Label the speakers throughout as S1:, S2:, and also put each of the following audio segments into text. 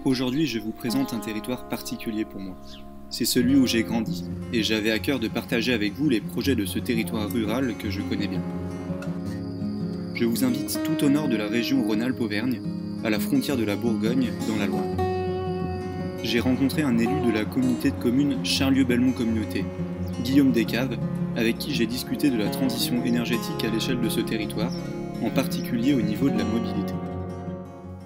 S1: Aujourd'hui, je vous présente un territoire particulier pour moi. C'est celui où j'ai grandi, et j'avais à cœur de partager avec vous les projets de ce territoire rural que je connais bien. Je vous invite tout au nord de la région Rhône-Alpes-Auvergne, à la frontière de la Bourgogne, dans la Loire. J'ai rencontré un élu de la communauté de communes Charlieu-Belmont Communauté, Guillaume Descaves, avec qui j'ai discuté de la transition énergétique à l'échelle de ce territoire, en particulier au niveau de la mobilité.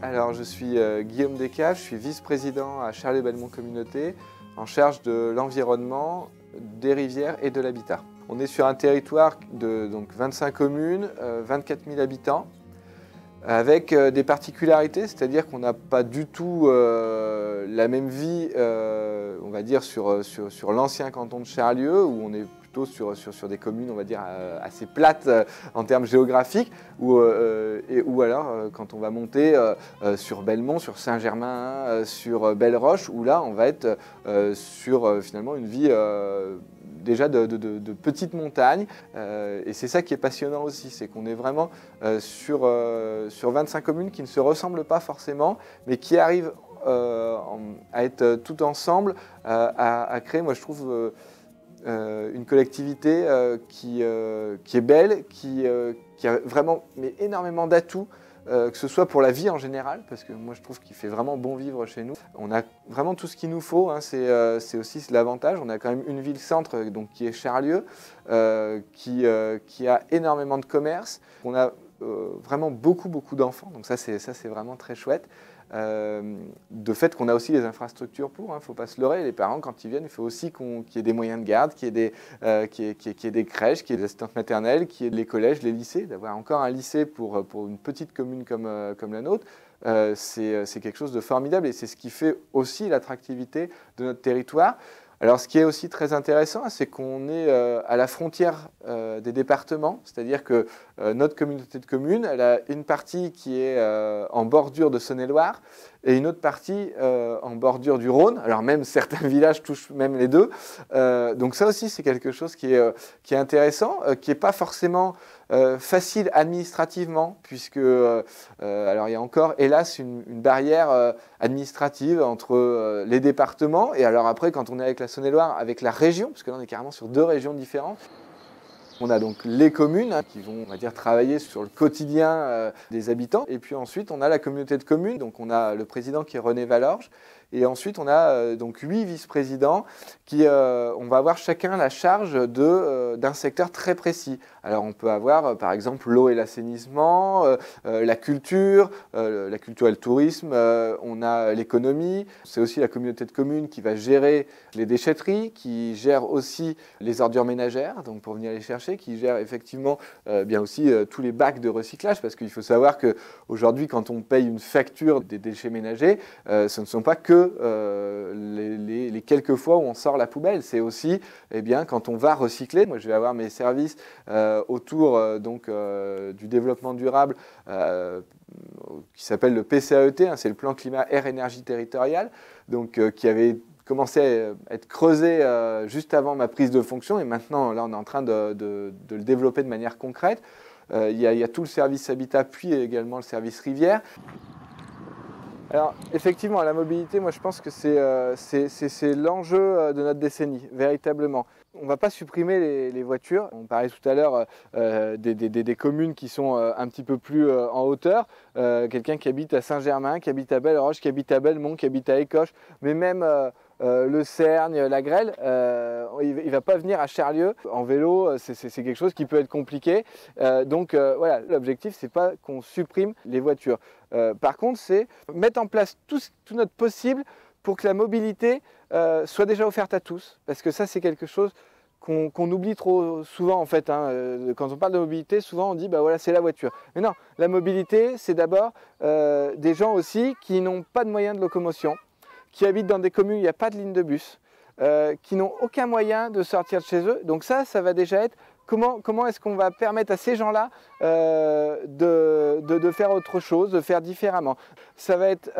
S2: Alors, je suis Guillaume Descaves, je suis vice-président à Charlieu-Belmont Communauté, en charge de l'environnement, des rivières et de l'habitat. On est sur un territoire de 25 communes, 24 000 habitants, avec des particularités, c'est-à-dire qu'on n'a pas du tout la même vie, on va dire, sur l'ancien canton de Charlieu, où on est plutôt sur des communes, on va dire, assez plates en termes géographiques, ou alors quand on va monter sur Belmont, sur Saint-Germain, sur Belle-Roche, où là on va être sur finalement une vie déjà de petites montagnes, et c'est ça qui est passionnant aussi, c'est qu'on est vraiment sur 25 communes qui ne se ressemblent pas forcément, mais qui arrivent à être tout ensemble, à créer, moi je trouve, une collectivité qui est belle, qui a vraiment énormément d'atouts, que ce soit pour la vie en général, parce que moi je trouve qu'il fait vraiment bon vivre chez nous. On a vraiment tout ce qu'il nous faut, hein, c'est aussi l'avantage. On a quand même une ville-centre donc, qui est Charlieu, qui a énormément de commerce. On a vraiment beaucoup d'enfants, donc ça c'est vraiment très chouette. De fait qu'on a aussi les infrastructures pour, il ne faut pas se leurrer, les parents quand ils viennent, il faut aussi qu'il y ait des moyens de garde, qu'il y ait des crèches, qu'il y ait des assistantes maternelles, qu'il y ait les collèges, les lycées. D'avoir encore un lycée pour une petite commune comme la nôtre, c'est quelque chose de formidable et c'est ce qui fait aussi l'attractivité de notre territoire. Alors ce qui est aussi très intéressant, c'est qu'on est à la frontière des départements, c'est-à-dire que notre communauté de communes, elle a une partie qui est en bordure de Saône-et-Loire et une autre partie en bordure du Rhône. Alors même certains villages touchent même les deux. Donc ça aussi c'est quelque chose qui est intéressant, qui n'est pas forcément facile administrativement, puisque alors il y a encore hélas une barrière administrative entre les départements et alors après quand on est avec la Saône-et-Loire, avec la région, parce que là on est carrément sur deux régions différentes. On a donc les communes qui vont, on va dire, travailler sur le quotidien des habitants. Et puis ensuite, on a la communauté de communes. Donc on a le président qui est René Valorge. Et ensuite, on a donc 8 vice-présidents qui, on va avoir chacun la charge d'un secteur très précis. Alors on peut avoir par exemple l'eau et l'assainissement, la culture et le tourisme, on a l'économie. C'est aussi la communauté de communes qui va gérer les déchetteries, qui gère aussi les ordures ménagères, donc pour venir les chercher, qui gère effectivement bien aussi tous les bacs de recyclage, parce qu'il faut savoir qu'aujourd'hui, quand on paye une facture des déchets ménagers, ce ne sont pas que les quelques fois où on sort la poubelle, c'est aussi quand on va recycler. Moi, je vais avoir mes services autour du développement durable qui s'appelle le PCAET, c'est le plan climat air énergie territorial, donc qui avait commencé à être creusé juste avant ma prise de fonction et maintenant là on est en train de le développer de manière concrète. Il y a tout le service habitat puis également le service rivière. Alors effectivement, la mobilité, moi je pense que c'est l'enjeu de notre décennie, véritablement. On ne va pas supprimer les voitures. On parlait tout à l'heure des communes qui sont un petit peu plus en hauteur. Quelqu'un qui habite à Saint-Germain, qui habite à Belle-Roche, qui habite à Belmont, qui habite à Écoche, mais même le Cergne, la Grêle, il ne va pas venir à Charlieu en vélo, c'est quelque chose qui peut être compliqué. Voilà, l'objectif, ce n'est pas qu'on supprime les voitures. Par contre, c'est mettre en place tout notre possible pour que la mobilité soit déjà offerte à tous. Parce que ça, c'est quelque chose qu'on oublie trop souvent en fait. Quand on parle de mobilité, souvent on dit bah voilà, c'est la voiture. Mais non, la mobilité, c'est d'abord des gens aussi qui n'ont pas de moyens de locomotion, qui habitent dans des communes où il n'y a pas de ligne de bus, qui n'ont aucun moyen de sortir de chez eux. Donc ça va déjà être comment est-ce qu'on va permettre à ces gens-là de faire autre chose, de faire différemment? Ça va être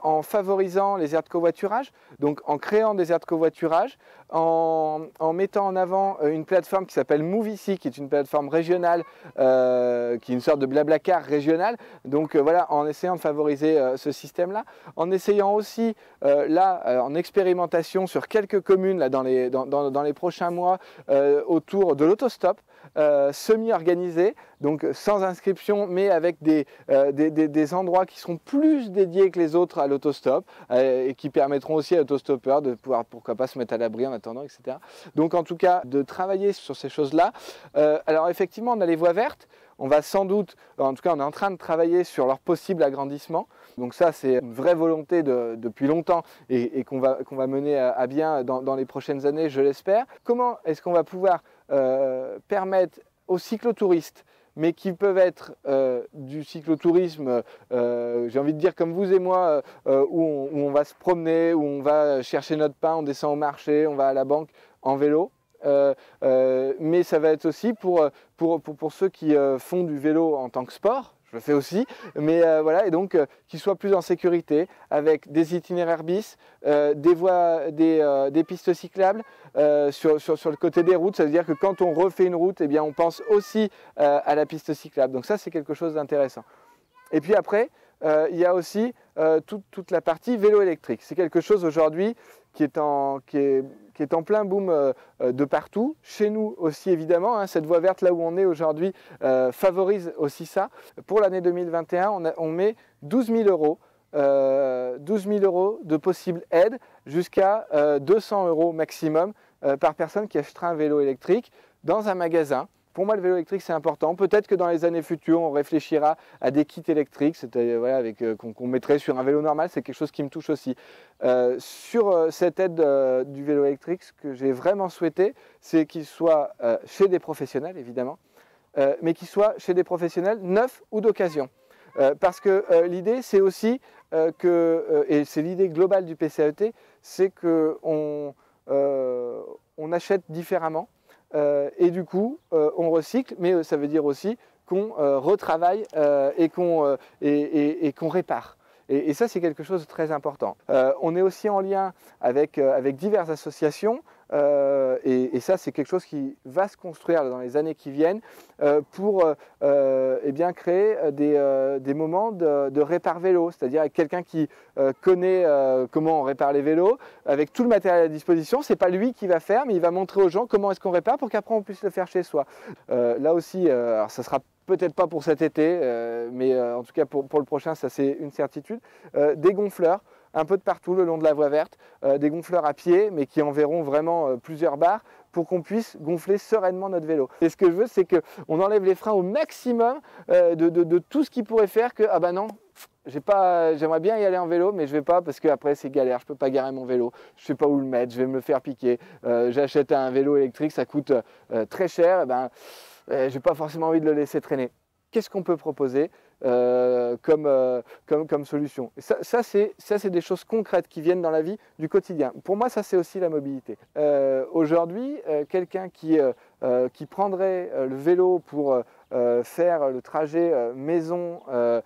S2: en favorisant les aires de covoiturage, donc en créant des aires de covoiturage, en mettant en avant une plateforme qui s'appelle Move-ici, qui est une plateforme régionale, qui est une sorte de Blablacar régional. Donc voilà, en essayant de favoriser ce système-là, en essayant aussi en expérimentation sur quelques communes là, dans les prochains mois autour de l'autostop semi-organisé, donc sans inscription, mais avec des endroits qui seront plus dédiés que les autres à l'autostop et qui permettront aussi à l'autostoppeur de pouvoir, pourquoi pas, se mettre à l'abri en attendant, etc. Donc en tout cas, de travailler sur ces choses-là. Alors effectivement, on a les voies vertes. On va sans doute, en tout cas on est en train de travailler sur leur possible agrandissement. Donc ça c'est une vraie volonté depuis longtemps et qu'on va mener à bien dans les prochaines années, je l'espère. Comment est-ce qu'on va pouvoir permettre aux cyclotouristes, mais qui peuvent être du cyclotourisme, j'ai envie de dire comme vous et moi, où on va se promener, où on va chercher notre pain, on descend au marché, on va à la banque en vélo. Mais ça va être aussi pour ceux qui font du vélo en tant que sport, je le fais aussi, mais voilà, et donc qu'ils soient plus en sécurité avec des itinéraires bis, des pistes cyclables sur le côté des routes. Ça veut dire que quand on refait une route, eh bien, on pense aussi à la piste cyclable. Donc ça, c'est quelque chose d'intéressant. Et puis après, il y a aussi toute la partie vélo électrique. C'est quelque chose aujourd'hui qui est en plein boom de partout. Chez nous aussi évidemment, hein, cette voie verte là où on est aujourd'hui favorise aussi ça. Pour l'année 2021, on met 12 000 euros. 12 000 euros de possibles aides jusqu'à 200 euros maximum par personne qui achètera un vélo électrique dans un magasin. Pour moi, le vélo électrique, c'est important. Peut-être que dans les années futures, on réfléchira à des kits électriques, c'est-à-dire voilà, qu'on mettrait sur un vélo normal. C'est quelque chose qui me touche aussi. Sur cette aide du vélo électrique, ce que j'ai vraiment souhaité, c'est qu'il soit chez des professionnels, évidemment, mais qu'il soit chez des professionnels neufs ou d'occasion. Parce que l'idée, c'est aussi et c'est l'idée globale du PCAET, c'est qu'on achète différemment. Et du coup, on recycle, mais ça veut dire aussi qu'on retravaille et qu'on répare. Et ça, c'est quelque chose de très important. On est aussi en lien avec diverses associations, et ça, c'est quelque chose qui va se construire dans les années qui viennent pour bien créer des moments de répare vélo, c'est-à-dire avec quelqu'un qui connaît comment on répare les vélos, avec tout le matériel à disposition. C'est pas lui qui va faire, mais il va montrer aux gens comment est-ce qu'on répare pour qu'après on puisse le faire chez soi. Là aussi, alors ça sera peut-être pas pour cet été, mais en tout cas pour le prochain, ça c'est une certitude. Des gonfleurs, un peu de partout le long de la voie verte, des gonfleurs à pied, mais qui enverront vraiment plusieurs barres pour qu'on puisse gonfler sereinement notre vélo. Et ce que je veux, c'est qu'on enlève les freins au maximum de tout ce qui pourrait faire que, ah bah non, j'aimerais bien y aller en vélo, mais je vais pas parce qu'après c'est galère, je peux pas garer mon vélo, je sais pas où le mettre, je vais me le faire piquer. J'achète un vélo électrique, ça coûte très cher, et ben, j'ai pas forcément envie de le laisser traîner. Qu'est-ce qu'on peut proposer comme solution? Et ça c'est des choses concrètes qui viennent dans la vie du quotidien. Pour moi, ça c'est aussi la mobilité. Aujourd'hui, quelqu'un qui prendrait le vélo pour faire le trajet maison-boulot,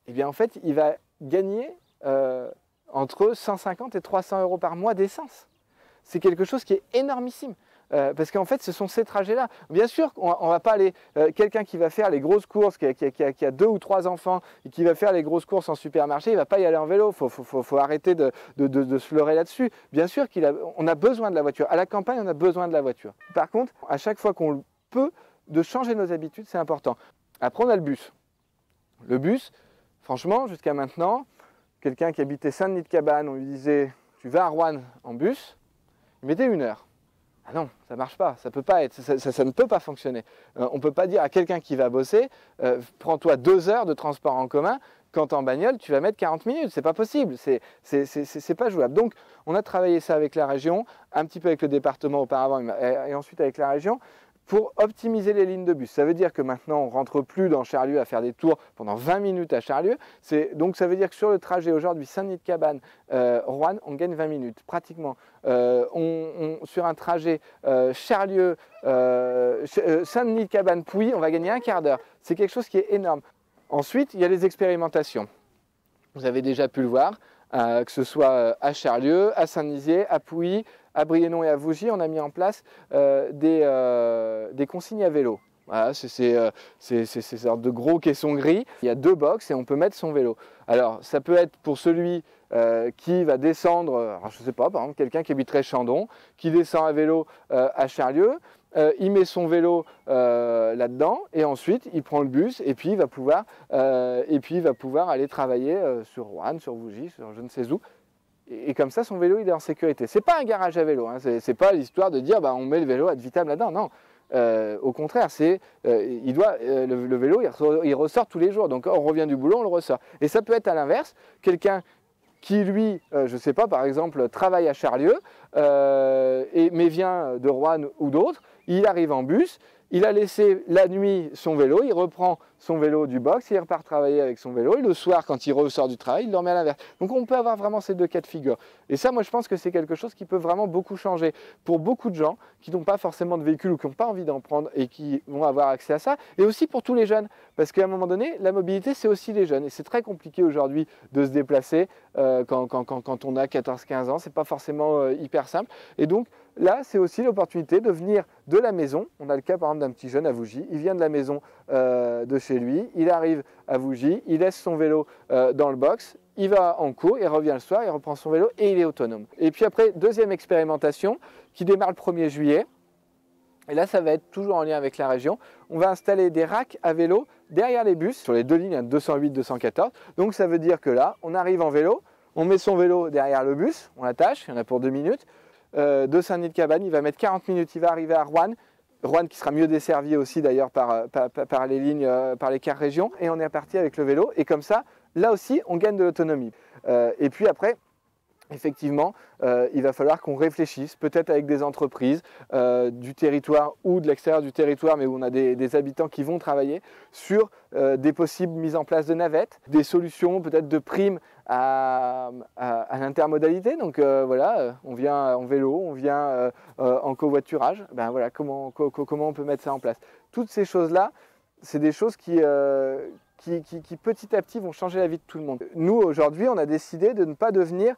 S2: eh bien en fait, il va gagner entre 150 et 300 euros par mois d'essence. C'est quelque chose qui est énormissime. Parce qu'en fait, ce sont ces trajets-là. Bien sûr, on ne va pas aller... quelqu'un qui va faire les grosses courses, qui a 2 ou 3 enfants, et qui va faire les grosses courses en supermarché, il ne va pas y aller en vélo. Il faut arrêter de se leurrer là-dessus. Bien sûr qu'on a besoin de la voiture. À la campagne, on a besoin de la voiture. Par contre, à chaque fois qu'on peut, de changer nos habitudes, c'est important. Après, on a le bus. Le bus, franchement, jusqu'à maintenant, quelqu'un qui habitait Saint-Denis-de-Cabane, on lui disait « tu vas à Rouen en bus », il mettait 1 heure. Ah non, ça ne marche pas, ça ne peut pas fonctionner. On ne peut pas dire à quelqu'un qui va bosser, prends-toi 2 heures de transport en commun, quand en bagnole, tu vas mettre 40 minutes, c'est pas possible, c'est pas jouable. Donc, on a travaillé ça avec la région, un petit peu avec le département auparavant, et ensuite avec la région, pour optimiser les lignes de bus. Ça veut dire que maintenant, on ne rentre plus dans Charlieu à faire des tours pendant 20 minutes à Charlieu. Donc ça veut dire que sur le trajet aujourd'hui Saint-Denis-de-Cabane, Roanne, on gagne 20 minutes, pratiquement. Sur un trajet Charlieu, Saint-Denis-de-Cabane, Pouilly, on va gagner un quart d'heure. C'est quelque chose qui est énorme. Ensuite, il y a les expérimentations. Vous avez déjà pu le voir, que ce soit à Charlieu, à Saint-Nizier, à Pouilly, à Briennon et à Vougy, on a mis en place des consignes à vélo. Voilà, c'est ces sortes de gros caissons gris. Il y a 2 box et on peut mettre son vélo. Alors, ça peut être pour celui qui va descendre, alors je ne sais pas, par exemple, quelqu'un qui habiterait Chandon, qui descend à vélo à Charlieu, il met son vélo là-dedans et ensuite il prend le bus et puis il va pouvoir aller travailler sur Roanne, sur Vougy, sur je ne sais où. Et comme ça, son vélo, il est en sécurité. Ce n'est pas un garage à vélo, hein. C'est pas l'histoire de dire on met le vélo ad vitam là-dedans. Non, au contraire, le vélo, il ressort tous les jours. Donc on revient du boulot, on le ressort. Et ça peut être à l'inverse, quelqu'un qui, lui, je ne sais pas, par exemple, travaille à Charlieu, mais vient de Roanne ou d'autres, il arrive en bus, il a laissé la nuit son vélo, il reprend son vélo du box, il repart travailler avec son vélo, et le soir, quand il ressort du travail, il le remet à l'inverse. Donc on peut avoir vraiment ces 2 cas de figure. Et ça, moi, je pense que c'est quelque chose qui peut vraiment beaucoup changer pour beaucoup de gens qui n'ont pas forcément de véhicule ou qui n'ont pas envie d'en prendre et qui vont avoir accès à ça, et aussi pour tous les jeunes. Parce qu'à un moment donné, la mobilité, c'est aussi les jeunes. Et c'est très compliqué aujourd'hui de se déplacer quand on a 14-15 ans, c'est pas forcément hyper simple. Et donc, là, c'est aussi l'opportunité de venir de la maison. On a le cas par exemple d'un petit jeune à Vougy. Il vient de la maison de chez lui, il arrive à Vougy, il laisse son vélo dans le box, il va en cours, il revient le soir, il reprend son vélo et il est autonome. Et puis après, deuxième expérimentation qui démarre le 1er juillet. Et là, ça va être toujours en lien avec la région. On va installer des racks à vélo derrière les bus, sur les 2 lignes 208, 214. Donc ça veut dire que là, on arrive en vélo, on met son vélo derrière le bus, on l'attache, il y en a pour 2 minutes. De Saint-Denis-de-Cabane, il va mettre 40 minutes, il va arriver à Roanne. Roanne qui sera mieux desservie aussi d'ailleurs par les lignes, par les cars région. Et on est reparti avec le vélo. Et comme ça, là aussi, on gagne de l'autonomie. Et puis après, effectivement, il va falloir qu'on réfléchisse, peut-être avec des entreprises du territoire ou de l'extérieur du territoire, mais où on a des habitants qui vont travailler, sur des possibles mises en place de navettes, des solutions peut-être de primes à l'intermodalité. Donc voilà, on vient en vélo, on vient en covoiturage, ben voilà, comment on peut mettre ça en place. Toutes ces choses-là, c'est des choses qui petit à petit vont changer la vie de tout le monde. Nous, aujourd'hui, on a décidé de ne pas devenir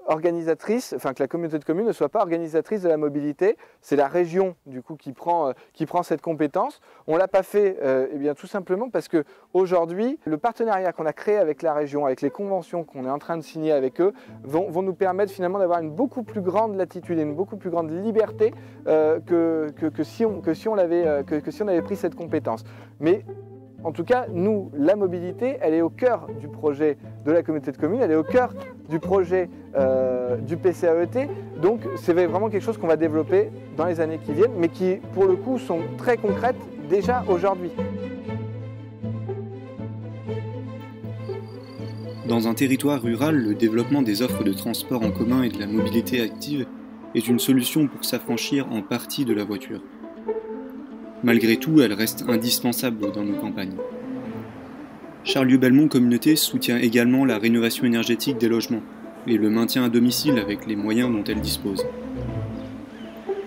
S2: organisatrice, enfin que la communauté de communes ne soit pas organisatrice de la mobilité. C'est la région, du coup, qui prend cette compétence. On ne l'a pas fait eh bien, tout simplement parce qu'aujourd'hui, le partenariat qu'on a créé avec la région, avec les conventions qu'on est en train de signer avec eux, vont nous permettre finalement d'avoir une beaucoup plus grande latitude et une beaucoup plus grande liberté que si on avait pris cette compétence. Mais en tout cas, nous, la mobilité, elle est au cœur du projet de la communauté de communes, elle est au cœur du projet du PCAET. Donc, c'est vraiment quelque chose qu'on va développer dans les années qui viennent, mais qui, pour le coup, sont très concrètes déjà aujourd'hui.
S1: Dans un territoire rural, le développement des offres de transport en commun et de la mobilité active est une solution pour s'affranchir en partie de la voiture. Malgré tout, elle reste indispensable dans nos campagnes. Charlieu-Belmont Communauté soutient également la rénovation énergétique des logements et le maintien à domicile avec les moyens dont elle dispose.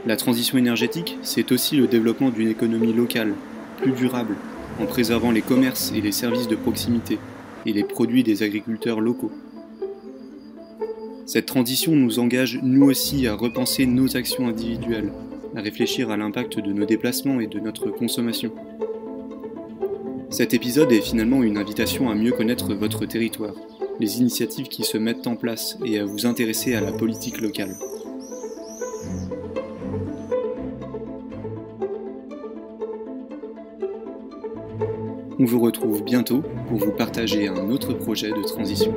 S1: La transition énergétique, c'est aussi le développement d'une économie locale, plus durable, en préservant les commerces et les services de proximité et les produits des agriculteurs locaux. Cette transition nous engage nous aussi à repenser nos actions individuelles, à réfléchir à l'impact de nos déplacements et de notre consommation. Cet épisode est finalement une invitation à mieux connaître votre territoire, les initiatives qui se mettent en place et à vous intéresser à la politique locale. On vous retrouve bientôt pour vous partager un autre projet de transition.